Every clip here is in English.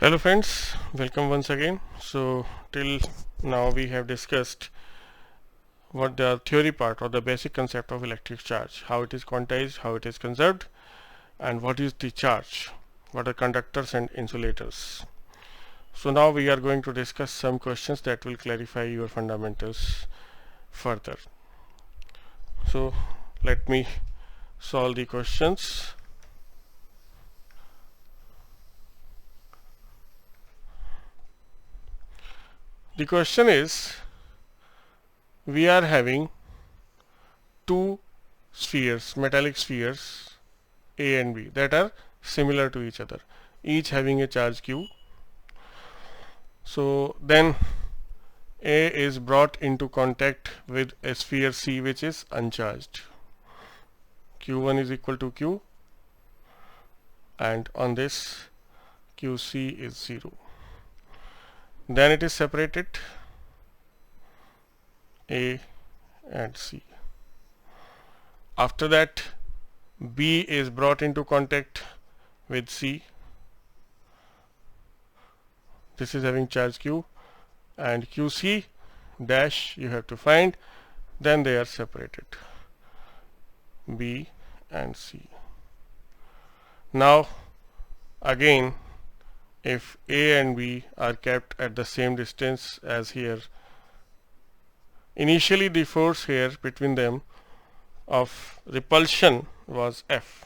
Hello friends, welcome once again. So till now we have discussed what the theory part or the basic concept of electric charge, how it is quantized, how it is conserved, and what is the charge, what are conductors and insulators. So now we are going to discuss some questions that will clarify your fundamentals further. So let me solve the questions. The question is, we are having two spheres, metallic spheres A and B, that are similar to each other, each having a charge Q. So then A is brought into contact with a sphere C which is uncharged. Q1 is equal to Q, and on this QC is 0. Then it is separated, A and C. After that, B is brought into contact with C. This is having charge Q, and QC dash you have to find. Then they are separated, B and C. Now again, if A and B are kept at the same distance as here, initially the force here between them of repulsion was F.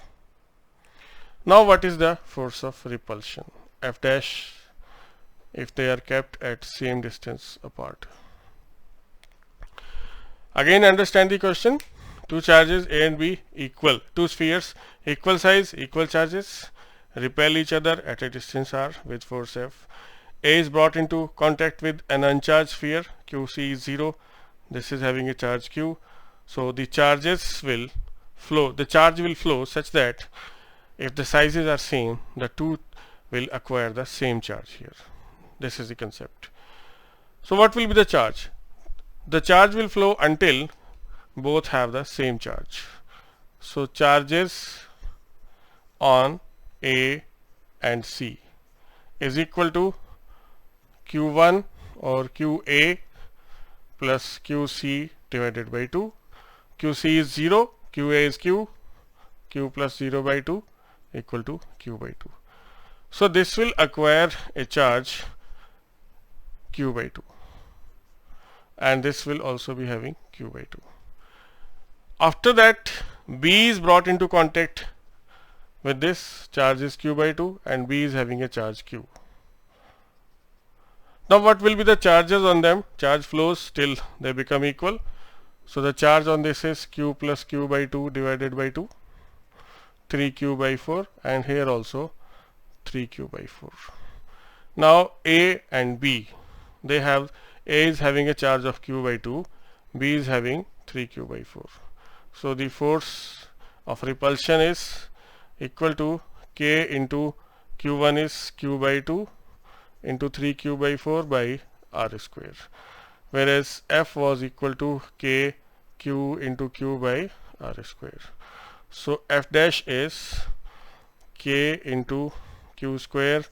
Now what is the force of repulsion? F dash if they are kept at same distance apart. Again understand the question. Two charges A and B equal, two spheres equal size, equal charges, repel each other at a distance r with force F. A is brought into contact with an uncharged sphere, QC is 0. This is having a charge Q. So the charges will flow, the charge will flow such that if the sizes are same, the two will acquire the same charge here. This is the concept. So what will be the charge? The charge will flow until both have the same charge. So charges on A and C is equal to Q1 or QA plus QC divided by 2. QC is 0, QA is Q, Q plus 0 by 2 equal to Q by 2. So this will acquire a charge Q by 2, and this will also be having Q by 2. After that, B is brought into contact with this, charge is Q by 2, and B is having a charge Q. Now what will be the charges on them? Charge flows till they become equal. So the charge on this is Q plus Q by 2 divided by 2, 3Q by 4, and here also 3Q by 4. Now A and B, they have, A is having a charge of Q by 2, B is having 3Q by 4. So the force of repulsion is equal to K into Q1 is Q by 2 into 3Q by 4 by R square, whereas F was equal to K Q into Q by R square. So F dash is K into Q square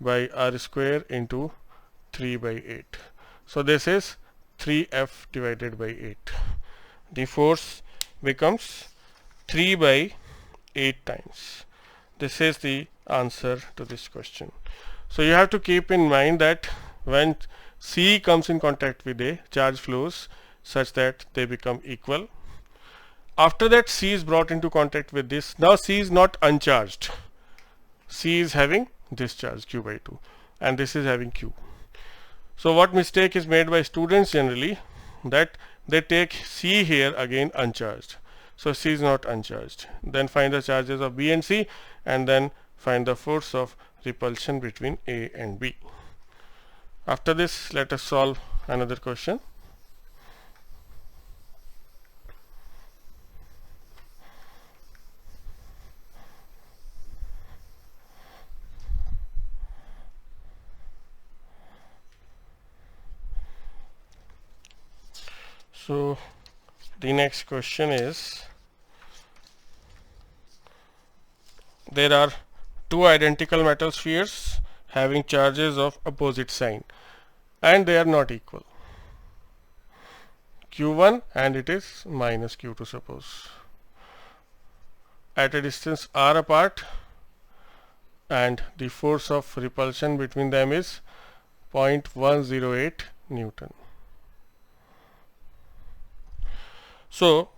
by R square into 3 by 8. So this is 3F divided by 8. The force becomes 3 by 8 times. This is the answer to this question. So you have to keep in mind that when C comes in contact with A, charge flows such that they become equal. After that, C is brought into contact with this. Now C is not uncharged. C is having this charge Q by 2, and this is having Q. So what mistake is made by students generally, that they take C here again uncharged. So C is not uncharged. Then find the charges of B and C, and then find the force of repulsion between A and B. After this, let us solve another question. So the next question is, there are two identical metal spheres having charges of opposite sign and they are not equal. Q1 and it is minus Q2, suppose, at a distance r apart, and the force of repulsion between them is 0.108 Newton. So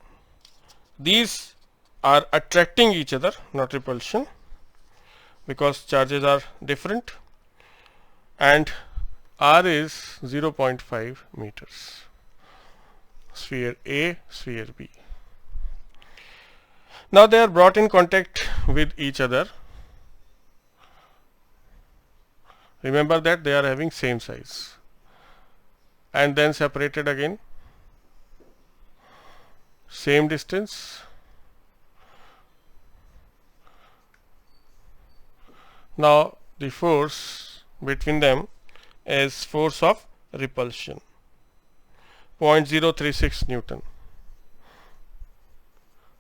these are attracting each other, not repulsion, because charges are different, and r is 0.5 meters. Sphere A, sphere B. Now they are brought in contact with each other. Remember that they are having same size, and then separated again, same distance. Now the force between them is force of repulsion, 0.036 Newton.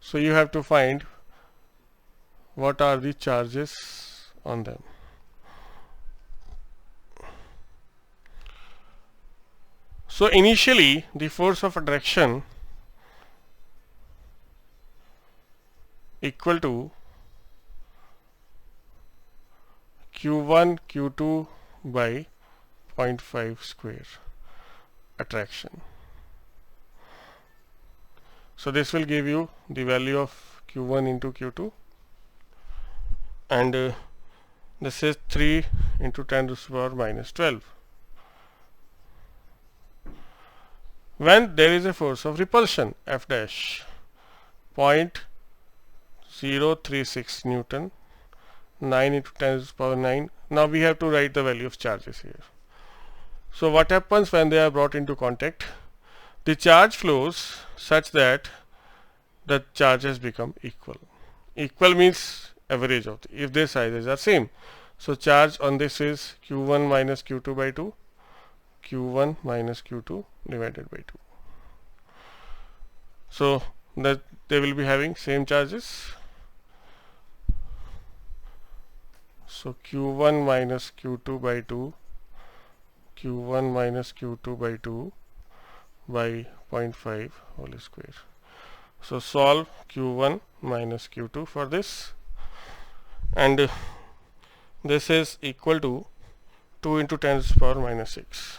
So you have to find what are the charges on them. So initially the force of attraction equal to Q1 Q2 by 0.5 square attraction. So this will give you the value of Q1 into Q2, and this is 3 into 10 to the power minus 12. When there is a force of repulsion F dash 0.036 Newton, 9 into 10 to the power 9. Now we have to write the value of charges here. So what happens when they are brought into contact? The charge flows such that the charges become equal. Equal means average of if their sizes are same. So charge on this is Q1 minus Q2 by 2, Q1 minus Q2 divided by 2. So that they will be having same charges. So Q1 minus Q2 by 2, Q1 minus Q2 by 2 by 0.5 whole square. So solve Q1 minus Q2 for this, and this is equal to 2 into 10 to the power minus 6.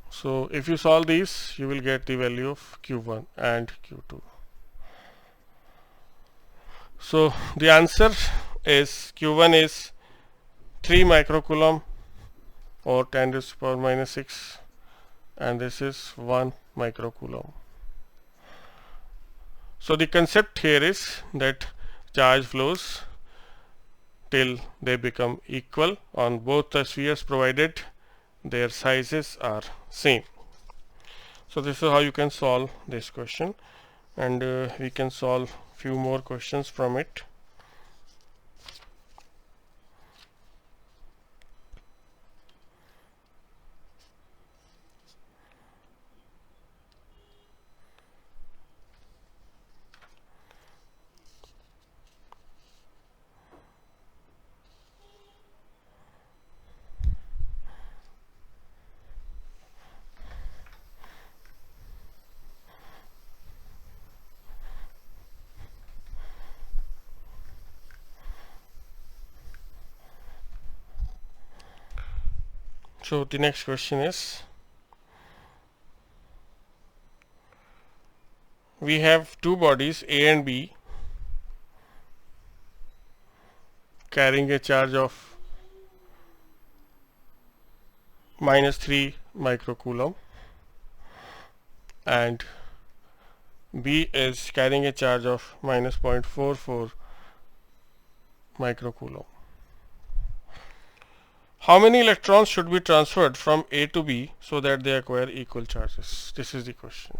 So if you solve these, you will get the value of Q1 and Q2. So the answer is Q1 is 3 microcoulomb or 10 to the power minus 6, and this is 1 microcoulomb. So the concept here is that charge flows till they become equal on both the spheres provided their sizes are same. So this is how you can solve this question, and we can solve few more questions from it. So the next question is, we have two bodies A and B carrying a charge of minus 3 microcoulomb, and B is carrying a charge of minus 0.44 microcoulomb. How many electrons should be transferred from A to B so that they acquire equal charges? This is the question.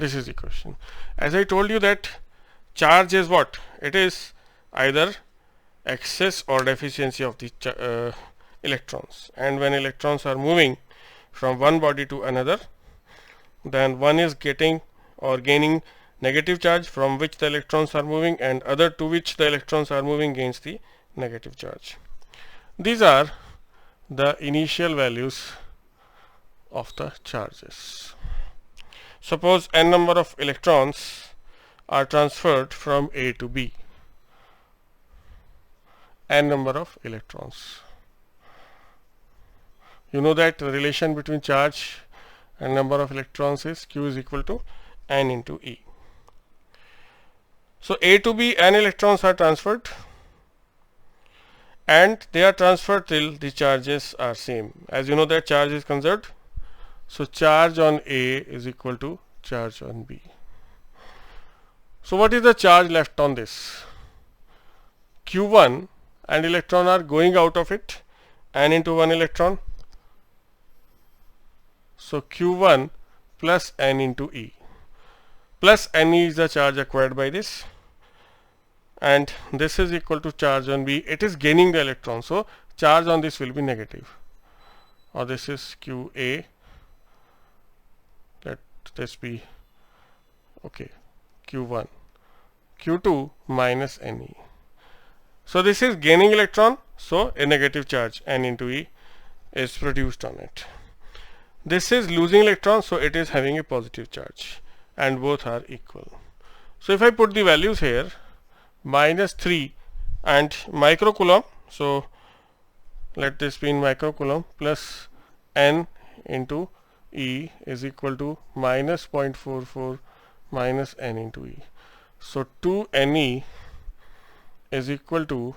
This is the question. As I told you that charge is what? It is either excess or deficiency of the electrons, and when electrons are moving from one body to another, then one is getting or gaining negative charge from which the electrons are moving, and other to which the electrons are moving gains the negative charge. These are the initial values of the charges. Suppose n number of electrons are transferred from A to B. N number of electrons. You know that the relation between charge and number of electrons is Q is equal to N into E. So A to B, n electrons are transferred, and they are transferred till the charges are same. As you know that charge is conserved, so charge on A is equal to charge on B. So what is the charge left on this? Q1, and electron are going out of it, n into 1 electron. So Q1 plus n into E. Plus Ne is the charge acquired by this, and this is equal to charge on B. It is gaining the electron, so charge on this will be negative, or this is Qa. Let this be okay, Q1, Q2 minus Ne. So this is gaining electron, so a negative charge N into E is produced on it. This is losing electron, so it is having a positive charge, and both are equal. So if I put the values here, minus 3 and microcoulomb, so let this be in microcoulomb, plus N into E is equal to minus 0.44 minus N into E. So 2 Ne is equal to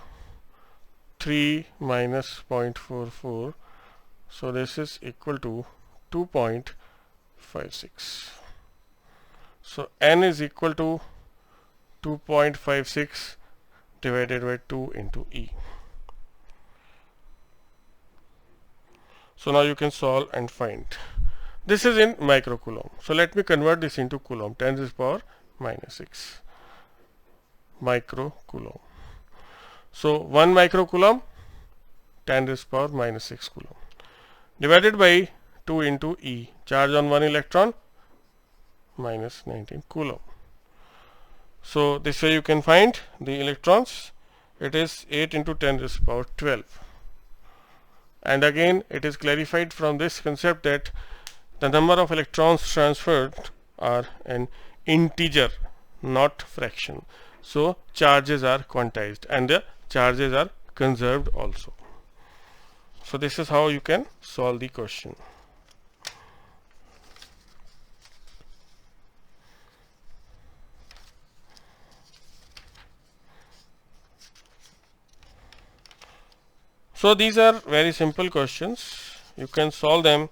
3 minus 0.44, so this is equal to 2.56. So N is equal to 2.56 divided by 2 into E. So now you can solve and find. This is in microcoulomb. So let me convert this into coulomb. 10 to the power minus 6 microcoulomb. So 1 microcoulomb, 10 to the power minus 6 coulomb, divided by 2 into E. Charge on 1 electron, minus 19 coulomb. So this way you can find the electrons. It is 8 into 10 to the power 12. And again it is clarified from this concept that the number of electrons transferred are an integer, not fraction. So charges are quantized and the charges are conserved also. So this is how you can solve the question. So these are very simple questions. You can solve them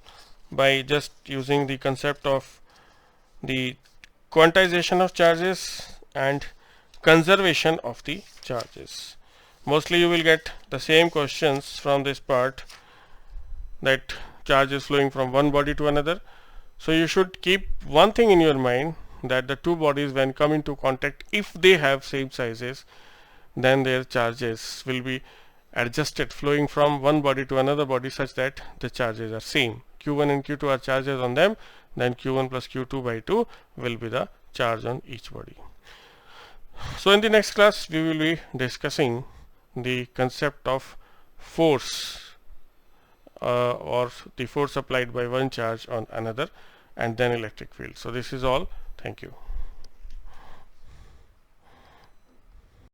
by just using the concept of the quantization of charges and conservation of the charges. Mostly you will get the same questions from this part, that charge is flowing from one body to another. So you should keep one thing in your mind, that the two bodies when come into contact, if they have same sizes, then their charges will be adjusted flowing from one body to another body such that the charges are same. Q1 and Q2 are charges on them, then Q1 plus Q2 by 2 will be the charge on each body. So in the next class we will be discussing the concept of force or the force applied by one charge on another, and then electric field. So this is all. Thank you.